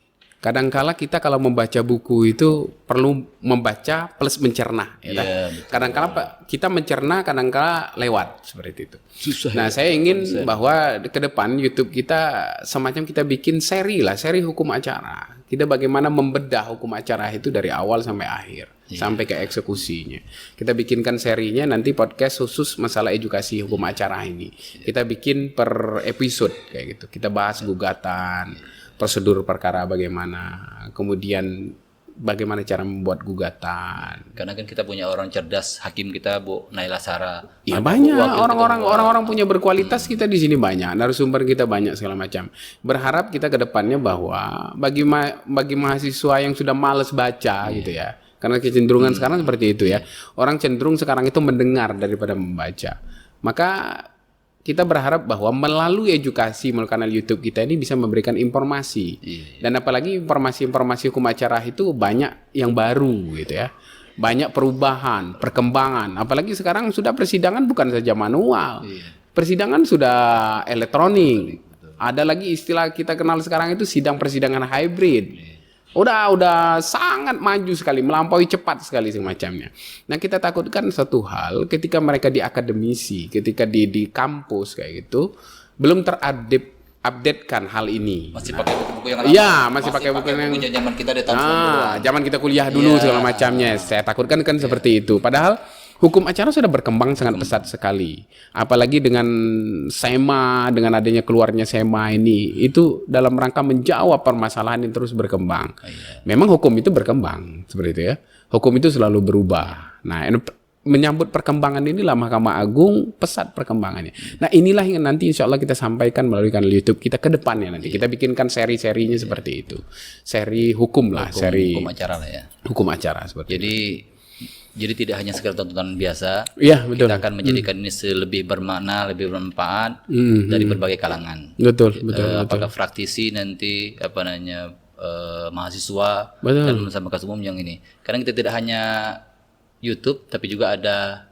Kadangkala kita kalau membaca buku itu perlu membaca plus mencerna. Ya kan? betul. Kadangkala kita mencerna, kadangkala lewat seperti itu. Susah. Nah, saya ingin bahwa ke depan YouTube kita semacam kita bikin seri hukum acara. Kita bagaimana membedah hukum acara itu dari awal sampai akhir, sampai ke eksekusinya. Kita bikinkan serinya nanti podcast khusus masalah edukasi hukum acara ini. Kita bikin per episode kayak gitu. Kita bahas gugatan, prosedur perkara bagaimana, kemudian bagaimana cara membuat gugatan. Karena kan kita punya orang cerdas, hakim kita Bu Naila Sara. Ya banyak orang-orang punya berkualitas kita di sini banyak, narasumber kita banyak segala macam. Berharap kita ke depannya bahwa bagi mahasiswa yang sudah malas baca gitu ya. Karena kecenderungan sekarang seperti itu ya. Orang cenderung sekarang itu mendengar daripada membaca. Maka kita berharap bahwa melalui edukasi melalui kanal YouTube kita ini bisa memberikan informasi. Dan apalagi informasi-informasi hukum acara itu banyak yang baru gitu ya. Banyak perubahan, perkembangan. Apalagi sekarang sudah persidangan bukan saja manual. Persidangan sudah elektronik. Ada lagi istilah kita kenal sekarang itu sidang persidangan hybrid. Udah sangat maju sekali, melampaui cepat sekali semacamnya. Nah, kita takutkan satu hal ketika mereka di akademisi, ketika di kampus kayak gitu, belum terupdatekan hal ini. Masih pakai buku-buku yang lama. Iya, masih pakai buku yang zaman kita di tahun 90-an. zaman kita kuliah dulu segala macamnya. Saya takutkan kan seperti itu. Padahal hukum acara sudah berkembang sangat pesat sekali. Apalagi dengan SEMA, dengan adanya keluarnya SEMA ini, itu dalam rangka menjawab permasalahan yang terus berkembang. Memang hukum itu berkembang, seperti itu ya. Hukum itu selalu berubah. Nah, menyambut perkembangan inilah Mahkamah Agung pesat perkembangannya. Nah, inilah yang nanti insya Allah kita sampaikan melalui kanal YouTube kita ke depannya nanti. Kita bikinkan seri-serinya seperti itu. Seri hukum lah, seri hukum acara lah ya. Hukum acara seperti itu. Jadi tidak hanya sekedar tontonan biasa. Iya, betul. Kita akan menjadikan ini lebih bermakna, lebih bermanfaat dari berbagai kalangan. Betul. Apakah praktisi nanti mahasiswa Betul. dan masyarakat umum yang ini. Karena kita tidak hanya YouTube tapi juga ada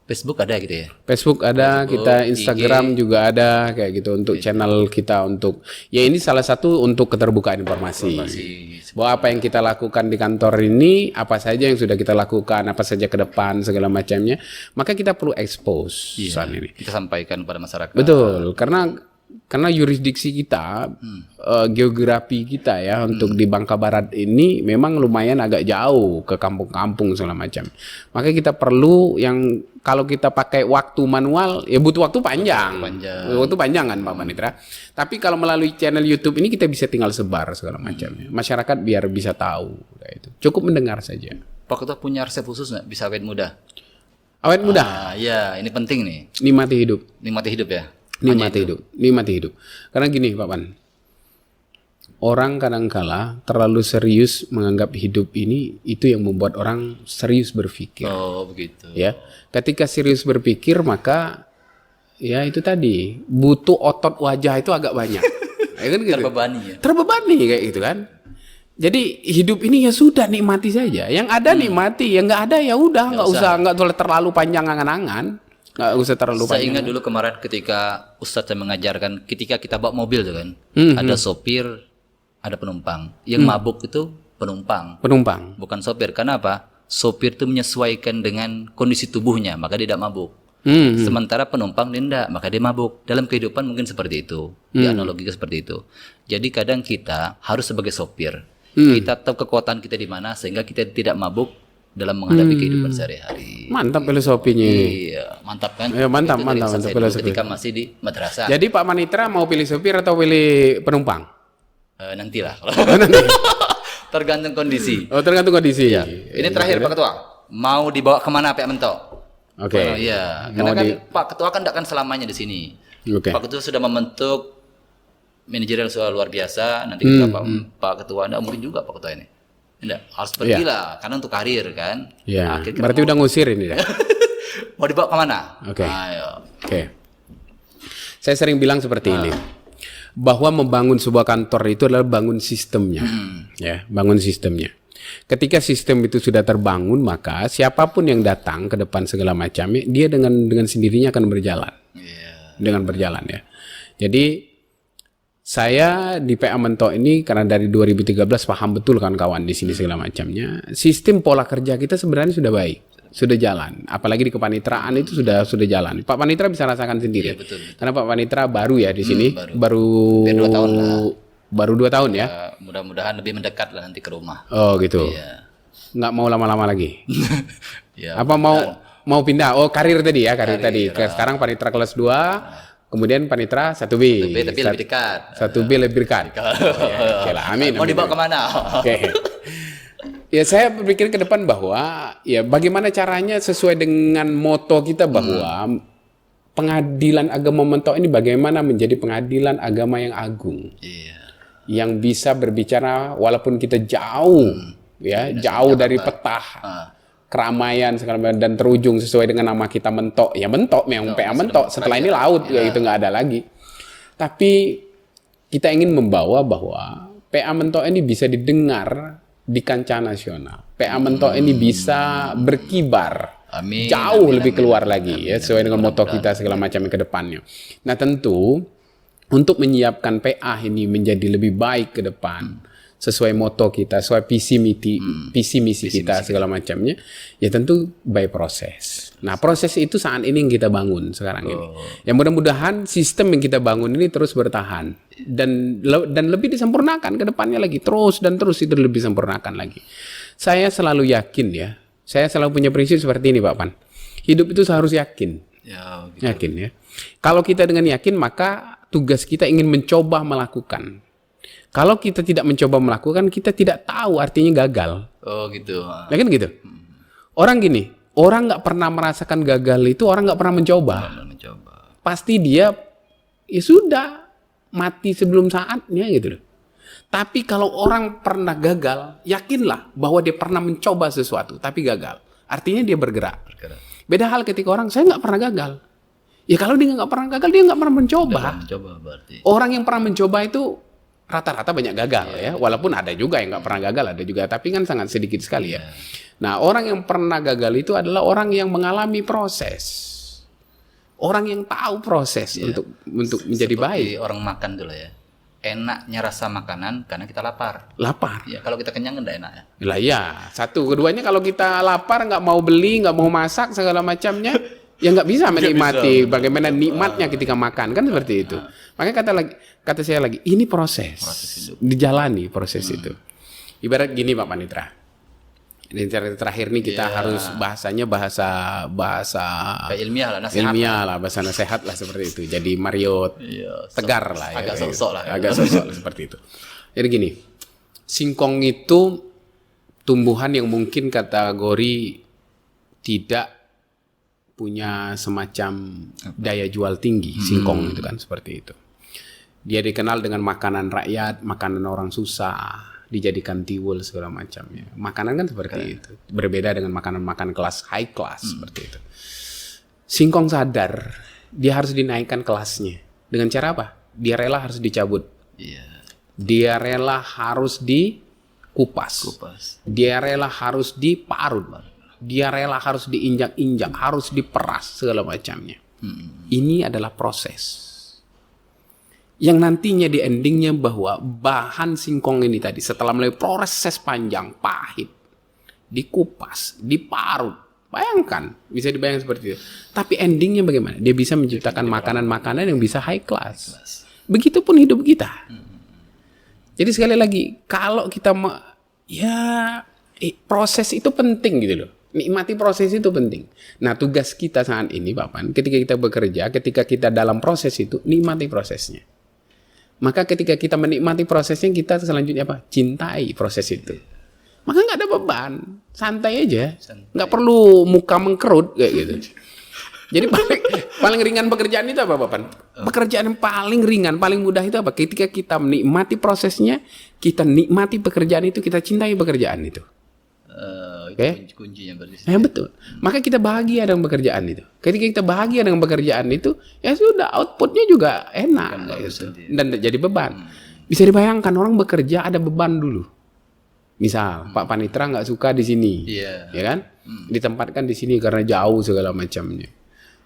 Facebook ada gitu ya. Facebook ada, kita Instagram juga ada kayak gitu untuk channel kita untuk ya ini salah satu untuk keterbukaan informasi. Bahwa apa yang kita lakukan di kantor ini, apa saja yang sudah kita lakukan, apa saja ke depan segala macamnya, maka kita perlu expose soal ini. Kita sampaikan pada masyarakat. Betul, karena yurisdiksi kita, geografi kita ya untuk di Bangka Barat ini memang lumayan agak jauh ke kampung-kampung segala macam. Maka kita perlu yang kalau kita pakai waktu manual ya butuh waktu panjang. Waktu panjang kan Pak Panitra. Tapi kalau melalui channel YouTube ini kita bisa tinggal sebar segala macam. Masyarakat biar bisa tahu itu. Cukup mendengar saja. Pak Ketua punya resep khusus nggak bisa awet muda? Awet muda? Ya, ini penting nih. Nikmati hidup. Nikmati hidup ya. Nikmati hidup. Karena gini Pak Pan, orang kadangkala terlalu serius menganggap hidup ini itu yang membuat orang serius berpikir. Oh begitu. Ya, ketika serius berpikir maka ya itu tadi butuh otot wajah itu agak banyak. Ya kan gitu. Terbebani kayak gitu kan. Jadi hidup ini ya sudah nikmati saja. Yang ada nikmati, yang nggak ada ya udah nggak terlalu panjang angan-angan. Nggak usah terlalu panjang. Saya ingat dulu kemarin ketika Ustadz saya mengajarkan, ketika kita bawa mobil tuh kan, ada sopir, ada penumpang. Yang mabuk itu penumpang. Bukan sopir. Karena apa? Sopir itu menyesuaikan dengan kondisi tubuhnya, maka dia tidak mabuk. Sementara penumpang dia tidak, maka dia mabuk. Dalam kehidupan mungkin seperti itu. Analoginya seperti itu. Jadi kadang kita harus sebagai sopir. Kita tahu kekuatan kita di mana sehingga kita tidak mabuk dalam menghadapi kehidupan sehari-hari. Mantap filosofinya. Iya, mantap kan? Ya, mantap filosofi. Ketika masih di madrasah. Jadi Pak Manitra mau pilih sopir atau pilih penumpang? Nantilah. Tergantung kondisi. Oh, tergantung kondisi. Ya. Ini terakhir Pak Ketua. Mau dibawa kemana Pak Mentok? Oke. Iya, karena kan Pak Ketua kan tidak akan selamanya di sini. Pak Ketua sudah membentuk manajerial soal luar biasa. Nanti kita Pak Ketua, enggak mungkin juga Pak Ketua ini. Enggak, harus pergi lah, karena untuk karir kan. Iya, berarti udah ngusir ini dah. Mau dibawa kemana? Oke. Saya sering bilang seperti ini, bahwa membangun sebuah kantor itu adalah bangun sistemnya. Ya, bangun sistemnya. Ketika sistem itu sudah terbangun, maka siapapun yang datang ke depan segala macamnya, dia dengan sendirinya akan berjalan. Dengan berjalan ya. Jadi Saya di PA Mentok ini karena dari 2013 paham betul kawan-kawan di sini segala macamnya. Sistem pola kerja kita sebenarnya sudah baik, sudah jalan. Apalagi di kepanitraan itu sudah jalan. Pak Panitra bisa rasakan sendiri. Iya, betul. Karena Pak Panitra baru ya di sini, baru Hampir 2 tahun lah. Baru 2 tahun ya. Mudah-mudahan lebih mendekat lah nanti ke rumah. Oh gitu. Iya. Nggak mau lama-lama lagi. Ya, Apa mau pindah? Oh karir tadi ya, karir tadi. Sekarang Panitra kelas 2. Kemudian Panitra 1B. tapi lebih dekat. 1B lebih dekat. Oke lah, amin. Mau dibawa kemana? Oke. Ya saya berpikir ke depan bahwa ya bagaimana caranya sesuai dengan moto kita bahwa pengadilan agama Mentok ini bagaimana menjadi pengadilan agama yang agung. Iya. Yang bisa berbicara walaupun kita jauh ya, jauh dari peta keramaian segala macam dan terujung sesuai dengan nama kita Mentok. Ya Mentok memang PA Mentok. Setelah ini laut ya itu nggak ada lagi. Tapi kita ingin membawa bahwa PA Mentok ini bisa didengar di kancah nasional. PA Mentok ini bisa berkibar. Amin. Jauh lebih keluar lagi ya sesuai dengan moto kita segala macam ke depannya. Nah, tentu untuk menyiapkan PA ini menjadi lebih baik ke depan sesuai moto kita, sesuai visi misi kita segala macamnya, ya tentu by proses. Nah, proses itu saat ini yang kita bangun sekarang ini. Ya mudah-mudahan sistem yang kita bangun ini terus bertahan dan lebih disempurnakan ke depannya lagi, terus itu lebih disempurnakan lagi. Saya selalu yakin ya. Saya selalu punya prinsip seperti ini, Pak Pan. Hidup itu harus yakin. Ya, gitu. Yakin ya. Kalau kita dengan yakin, maka tugas kita ingin mencoba melakukan. Kalau kita tidak mencoba melakukan, kita tidak tahu artinya gagal. Oh gitu. Ya kan gitu. Orang gini, orang nggak pernah merasakan gagal itu orang nggak pernah mencoba. Mencoba. Pasti dia ya sudah mati sebelum saatnya gitu loh. Tapi kalau orang pernah gagal, yakinlah bahwa dia pernah mencoba sesuatu, tapi gagal. Artinya dia bergerak. Beda hal ketika orang, saya nggak pernah gagal. Ya kalau dia nggak pernah gagal, dia nggak pernah mencoba. Mencoba berarti. Orang yang pernah mencoba itu rata-rata banyak gagal ya. Walaupun ada juga yang nggak pernah gagal, ada juga. Tapi kan sangat sedikit sekali ya. Nah, orang yang pernah gagal itu adalah orang yang mengalami proses. Orang yang tahu proses untuk menjadi baik. Seperti orang makan dulu ya. Enaknya rasa makanan karena kita lapar. Lapar. Ya, kalau kita kenyang enggak enak ya. Lah ya, satu. Keduanya kalau kita lapar, nggak mau beli, nggak mau masak segala macamnya, ya nggak bisa menikmati bagaimana nikmatnya ketika makan, kan seperti itu. Makanya kata saya lagi, ini proses dijalani proses itu. Ibarat gini Pak Panitra. Ini terakhir nih kita harus bahasanya bahasa Kayak ilmiah lah, nasihat. ilmiah lah, bahasa nasihat lah seperti itu. Jadi Mario Tegar lah ya. Agak sosok lah. Agak sosok seperti itu. Jadi gini, singkong itu tumbuhan yang mungkin kategori tidak punya semacam daya jual tinggi. Singkong itu kan seperti itu. Dia dikenal dengan makanan rakyat, makanan orang susah, dijadikan tiwul segala macamnya. Makanan kan seperti itu. Berbeda dengan makanan-makanan kelas high class seperti itu. Singkong sadar dia harus dinaikkan kelasnya. Dengan cara apa? Dia rela harus dicabut. Iya. Dia rela harus dikupas. Dia rela harus diparut. Dia rela harus diinjak-injak, harus diperas segala macamnya. Ini adalah proses. Yang nantinya di endingnya bahwa bahan singkong ini tadi setelah melalui proses panjang, pahit, dikupas, diparut. Bayangkan, bisa dibayangkan seperti itu. Tapi endingnya bagaimana? Dia bisa menciptakan makanan-makanan yang bisa high class. Begitupun hidup kita. Jadi sekali lagi, kalau kita proses itu penting gitu loh. Nikmati proses itu penting. Nah, tugas kita saat ini, Pak Pan, ketika kita bekerja, ketika kita dalam proses itu, nikmati prosesnya. Maka ketika kita menikmati prosesnya, kita selanjutnya apa? Cintai proses itu. Maka nggak ada beban, santai aja, nggak perlu muka mengkerut kayak gitu. Jadi paling ringan pekerjaan itu apa, Bapak? Pekerjaan yang paling ringan, paling mudah itu apa? Ketika kita menikmati prosesnya, kita nikmati pekerjaan itu, kita cintai pekerjaan itu. Kuncinya berarti. Betul. Maka kita bahagia dengan pekerjaan itu. Ketika kita bahagia dengan pekerjaan itu, ya sudah outputnya juga enak gitu. Dan jadi beban. Bisa dibayangkan orang bekerja ada beban dulu. Misal Pak Panitra nggak suka di sini, ya kan? Ditempatkan di sini karena jauh segala macamnya.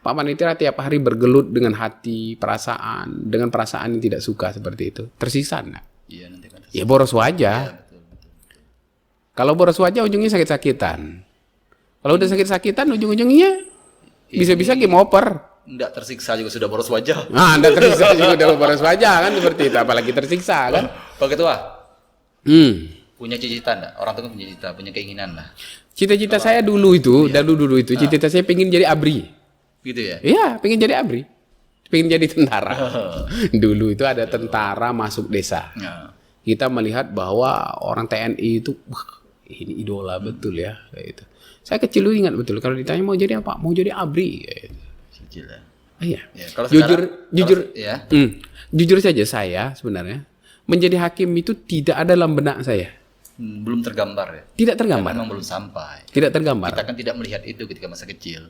Pak Panitera tiap hari bergelut dengan hati, perasaan, dengan perasaan yang tidak suka seperti itu. Tersisa enggak? Iya, nanti kan. Ya boros wajah. Kalau boros wajah ujungnya sakit-sakitan. Kalau udah sakit-sakitan ujung-ujungnya bisa-bisa game over. Nggak tersiksa juga sudah boros wajah. Nah, Anda tersiksa juga udah boros wajah kan seperti itu, apalagi tersiksa kan. Pak Ketua, punya cita-cita enggak? Orang tua punya cita, punya keinginan lah. Cita-cita saya dulu itu, dulu itu, cita-cita saya pengen jadi ABRI. Gitu ya? Iya, pengen jadi ABRI. Pengen jadi tentara. Dulu itu ada tentara masuk desa. Nah. Kita melihat bahwa orang TNI itu, wah, ini idola betul ya. Kayak gitu. Saya kecil dulu ingat betul, kalau ditanya mau jadi apa? Mau jadi ABRI. Kayak gitu. Gila. Iya. Ya, kalau sekarang, ya. Jujur saja saya sebenarnya menjadi hakim itu tidak ada dalam benak saya. Belum tergambar ya. Tidak tergambar. Memang belum sampai. Tidak tergambar. Kita kan tidak melihat itu ketika masa kecil.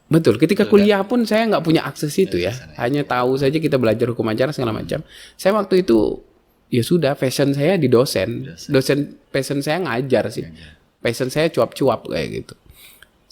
Betul. Ketika kuliah pun saya nggak punya akses itu ya. Hanya tahu saja kita belajar hukum acara segala macam. Saya waktu itu ya sudah passion saya di dosen. Passion saya ngajar sih. Passion saya cuap-cuap kayak gitu.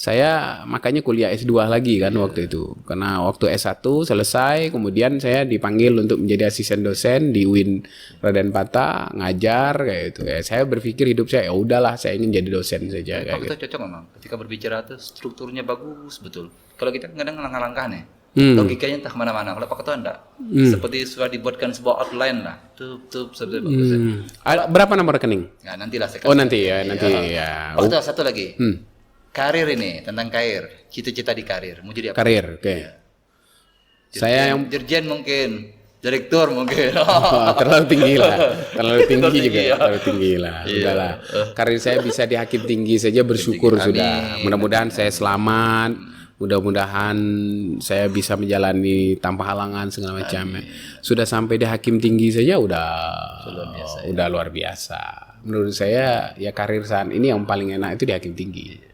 Saya makanya kuliah S2 lagi kan waktu itu. Karena waktu S1 selesai, kemudian saya dipanggil untuk menjadi asisten dosen di UIN Raden Patah, ngajar kayak gitu. Ya, saya berpikir hidup saya ya udahlah, saya ingin jadi dosen saja kayak gitu. Kita cocok memang. Ketika berbicara tuh strukturnya bagus betul. Kalau kita kadang langkah-langkah nih. Logikanya entah kemana-mana. Kalau Pak Ketua enggak. Seperti sudah dibuatkan sebuah outline lah. Tuh seperti bagus. Berapa nomor rekening? Ya, nantilah saya Oh nanti ya, nanti ya. Pak Ketua satu lagi. Karir ini, tentang karir. Cita-cita di karir. Mau jadi apa? Karir, oke. Saya yang dirjen mungkin, direktur mungkin. terlalu tinggi lah. Terlalu tinggi juga. Terlalu tinggi lah. Udahlah. Karir saya bisa di hakim tinggi saja bersyukur sudah. Mudah-mudahan saya selamat. Mudah-mudahan saya bisa menjalani tanpa halangan segala macam. Sudah sampai di hakim tinggi saja udah luar biasa. Menurut saya ya karir saat ini yang paling enak itu di hakim tinggi.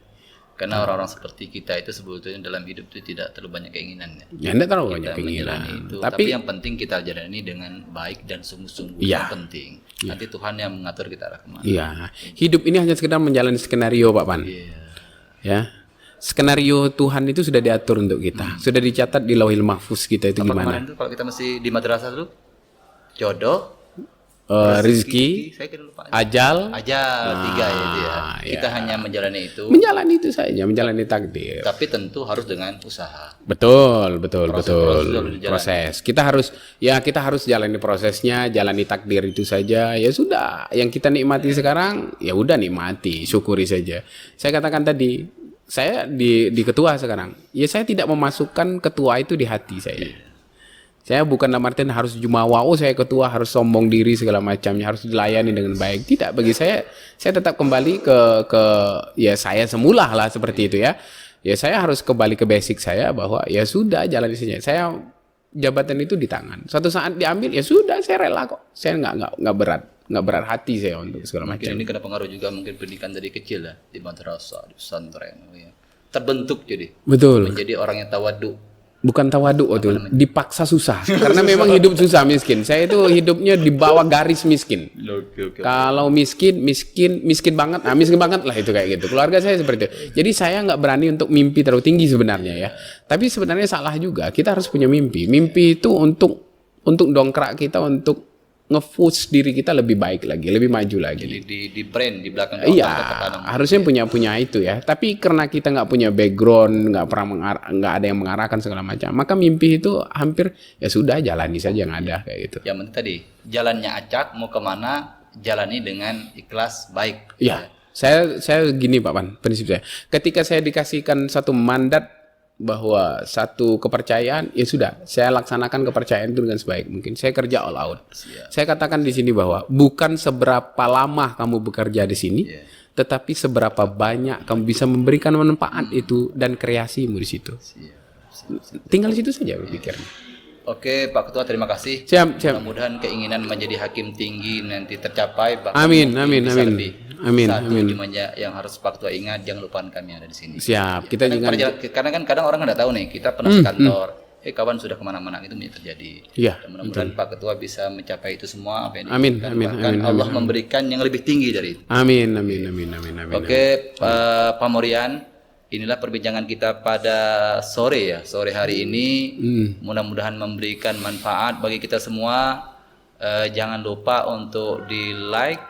Karena orang-orang seperti kita itu sebetulnya dalam hidup itu tidak terlalu banyak keinginan. Ya, tidak terlalu banyak keinginan. Tapi yang penting kita jalani dengan baik dan sungguh-sungguh. Yang penting. Nanti Tuhan yang mengatur kita arah kemana. Iya. Hidup ini hanya sekedar menjalani skenario, Pak Pan. Ya. Skenario Tuhan itu sudah diatur untuk kita. Sudah dicatat di Lauhil Mahfuz kita itu gimana. Kemarin tuh kalau kita masih di madrasah dulu, jodoh, rezeki, ajal, tiga itu ya. Kita hanya menjalani itu. Menjalani itu saja, menjalani takdir. Tapi tentu harus dengan usaha. Betul. Proses. Kita harus jalani prosesnya, jalani takdir itu saja. Ya sudah, yang kita nikmati sekarang, ya udah nikmati, syukuri saja. Saya katakan tadi, saya di ketua sekarang. Ya saya tidak memasukkan ketua itu di hati saya. Saya bukan dalam artian harus jumawa, saya ketua harus sombong diri segala macamnya, harus dilayani dengan baik. Tidak, bagi saya tetap kembali ke ya saya semula lah seperti itu ya. Ya saya harus kembali ke basic saya bahwa ya sudah jalani saja. Saya jabatan itu di tangan. Suatu saat diambil ya sudah saya rela kok. Saya nggak berat hati saya untuk segala macam. Mungkin ini kena pengaruh juga mungkin pendidikan dari kecil ya di madrasah, di pesantren ya. Terbentuk jadi. Betul. Menjadi orang yang tawadu. Bukan tawaduk waktu dipaksa susah karena memang hidup susah miskin. Saya itu hidupnya di bawah garis miskin. Kalau miskin banget, miskin banget lah itu kayak gitu. Keluarga saya seperti itu. Jadi saya nggak berani untuk mimpi terlalu tinggi sebenarnya ya. Tapi sebenarnya salah juga. Kita harus punya mimpi. Mimpi itu untuk dongkrak kita untuk nge-push diri kita lebih baik lagi, lebih maju lagi. Jadi di brand di belakang. Iya, harusnya punya itu ya. Tapi karena kita nggak punya background, nggak ada yang mengarahkan segala macam, maka mimpi itu hampir ya sudah jalani saja yang ada kayak gitu. Yang penting tadi jalannya acak, mau kemana jalani dengan ikhlas baik. Iya, saya gini Pak Pan, prinsip saya. Ketika saya dikasihkan satu mandat bahwa satu kepercayaan, ya sudah, saya laksanakan kepercayaan itu dengan sebaik mungkin. Saya kerja all out. Saya katakan di sini bahwa bukan seberapa lama kamu bekerja di sini, tetapi seberapa banyak kamu bisa memberikan manfaat itu dan kreasimu di situ. Tinggal di situ saja berpikirnya. Oke, Pak Ketua, terima kasih. Siap. Mudah-mudahan keinginan menjadi hakim tinggi nanti tercapai. Amin. Yang harus Pak Ketua ingat, jangan lupakan kami ada di sini. Siap. Kita karena kan kadang orang nggak tahu nih, kita pernah sekantor. Kawan sudah kemana-mana itu terjadi. Iya. Mudah-mudahan Pak Ketua bisa mencapai itu semua. Apa yang amin. Allah memberikan yang lebih tinggi dari itu. Amin. Oke, Pak Morian. inilah perbincangan kita pada sore hari ini. Mudah-mudahan memberikan manfaat bagi kita semua. Jangan lupa untuk di like,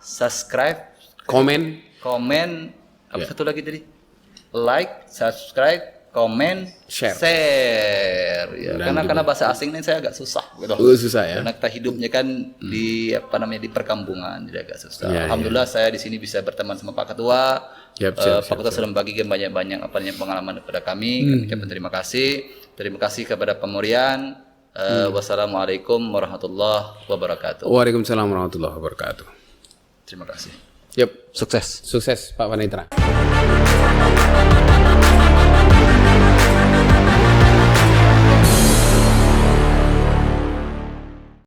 subscribe, Komen. apa satu lagi tadi? Like, subscribe, komen, Share. ya. Dan Karena bahasa asing ini saya agak susah gitu. Susah ya. Karena kita hidupnya kan di di perkampungan, jadi agak susah. Ya, Alhamdulillah saya di sini bisa berteman sama Pak Ketua. Pak Ketua sudah membagikan banyak pengalaman kepada kami. Kami ucapkan terima kasih. Terima kasih kepada Pemurian. Wassalamualaikum warahmatullahi wabarakatuh. Waalaikumsalam warahmatullahi wabarakatuh. Terima kasih. Yep. Sukses. Sukses Pak Panitra.